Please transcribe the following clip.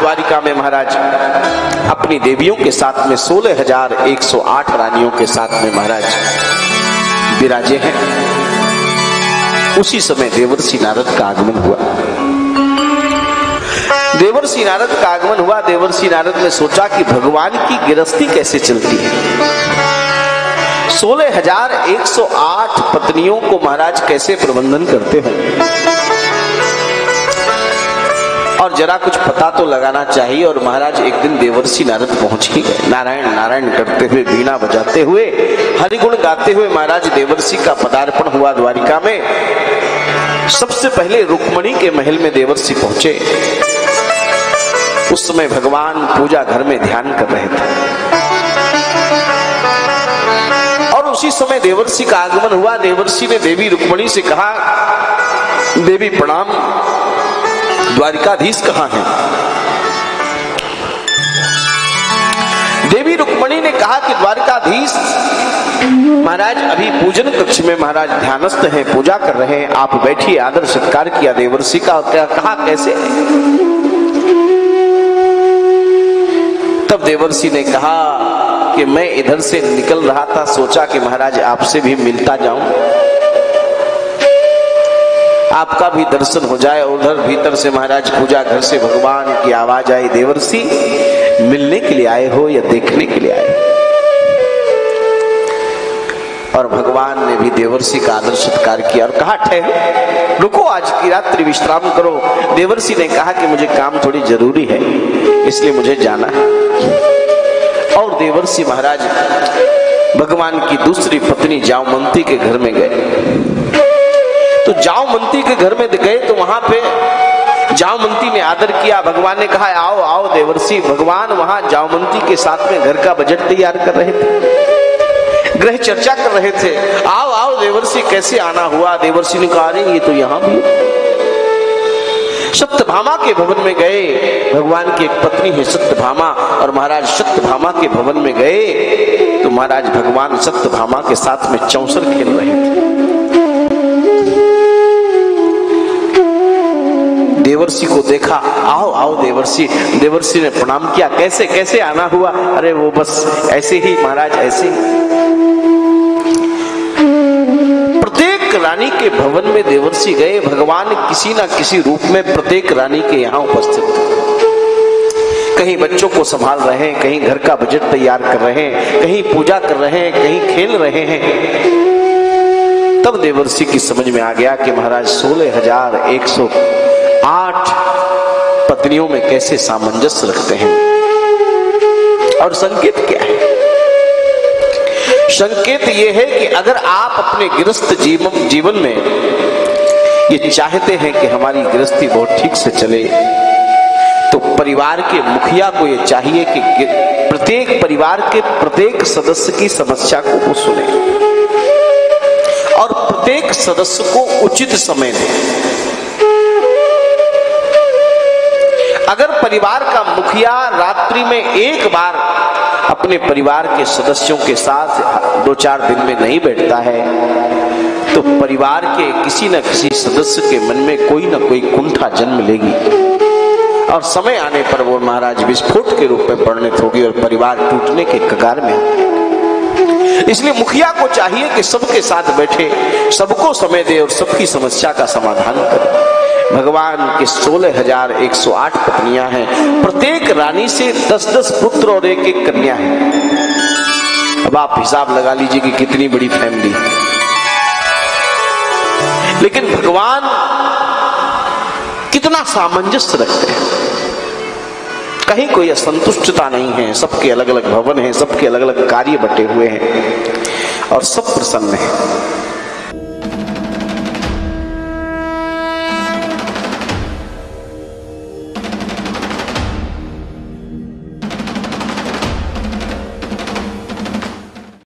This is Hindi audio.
द्वारिका में महाराज अपनी देवियों के साथ में 16,108 रानियों के साथ में महाराज विराजे हैं। उसी समय देवर्षि नारद का आगमन हुआ। देवर्षि नारद का आगमन हुआ। देवर्षि नारद ने सोचा कि भगवान की गृहस्थी कैसे चलती है। 16,108 पत्नियों को महाराज कैसे प्रबंधन करते हैं, और जरा कुछ पता तो लगाना चाहिए। और महाराज एक दिन देवर्षि नारद पहुंच ही गए। नारायण नारायण करते हुए, वीणा बजाते हुए, हरिगुण गाते हुए महाराज देवर्षि का पदार्पण हुआ द्वारिका में। सबसे पहले रुक्मणी के महल में देवर्षि पहुंचे। उस समय भगवान पूजा घर में ध्यान कर रहे थे, और उसी समय देवर्षि का आगमन हुआ। देवर्षि ने देवी रुक्मणी से कहा, देवी प्रणाम, द्वारिकाधीश कहाँ है? देवी रुक्मणी ने कहा कि द्वारिकाधीश महाराज अभी पूजन कक्ष में महाराज ध्यानस्थ हैं, पूजा कर रहे हैं, आप बैठिए। आदर सत्कार किया देवर्षि का। क्या कहा, कैसे? तब देवर्षि ने कहा कि मैं इधर से निकल रहा था, सोचा कि महाराज आपसे भी मिलता जाऊं, आपका भी दर्शन हो जाए। उधर भीतर से महाराज पूजा घर से भगवान की आवाज आई, देवर्षि मिलने के लिए आए हो या देखने के लिए आए हो? और भगवान ने भी देवर्षि का आदर सत्कार किया और कहा, ठहरो, रुको, आज की रात्रि विश्राम करो। देवर्षि ने कहा कि मुझे काम थोड़ी जरूरी है, इसलिए मुझे जाना है। और देवर्षि महाराज भगवान की दूसरी पत्नी जामवंती के घर में गए। तो जामवंती के घर में गए तो वहां पे जामवंती ने आदर किया। भगवान ने कहा, आओ आओ देवर्षि। भगवान वहां जामवंती के साथ में घर का बजट तैयार कर रहे थे, ग्रह चर्चा कर रहे थे। आओ आओ देवर्षि, कैसे आना हुआ? देवर्षि ने कहा, ये तो यहां भी। सत्यभामा के भवन में गए। भगवान की एक पत्नी है सत्यभामा, और महाराज सत्यभामा के भवन में गए तो महाराज भगवान सत्यभामा के साथ में चौसर खेल रहे थे। देवर्षि को देखा, आओ आओ देवर्षि। देवर्षि ने प्रणाम किया, कैसे कैसे आना हुआ? अरे वो बस ऐसे ही महाराज, ऐसे ही। प्रत्येक रानी के भवन में देवर्षि गए। भगवान किसी ना किसी रूप में प्रत्येक रानी के यहाँ उपस्थित थे। कहीं बच्चों को संभाल रहे हैं, कहीं घर का बजट तैयार कर रहे हैं, कहीं पूजा कर रहे हैं, कहीं खेल रहे हैं। तब देवर्षि की समझ में आ गया कि महाराज 16,108 पत्नियों में कैसे सामंजस्य रखते हैं। और संकेत क्या है? संकेत यह है कि अगर आप अपने गृहस्थ जीवन में ये चाहते हैं कि हमारी गृहस्थी बहुत ठीक से चले, तो परिवार के मुखिया को ये चाहिए कि प्रत्येक परिवार के प्रत्येक सदस्य की समस्या को वो सुने और प्रत्येक सदस्य को उचित समय दें। अगर परिवार का मुखिया रात्रि में एक बार अपने परिवार के सदस्यों के साथ 2-4 दिन में नहीं बैठता है, तो परिवार के किसी न किसी सदस्य के मन में कोई न कोई कुंठा जन्म लेगी और समय आने पर वो महाराज विस्फोट के रूप में परिणत होगी और परिवार टूटने के कगार में। इसलिए मुखिया को चाहिए कि सबके साथ बैठे, सबको समय दे और सबकी समस्या का समाधान करे। भगवान के 16,108 पत्नियां हैं, प्रत्येक रानी से 10-10 पुत्र और 1-1 कन्या है। अब आप हिसाब लगा लीजिए कि कितनी बड़ी फैमिली। लेकिन भगवान कितना सामंजस्य रखते हैं, कहीं कोई असंतुष्टता नहीं है। सबके अलग अलग भवन हैं, सबके अलग अलग कार्य बटे हुए हैं और सब प्रसन्न हैं।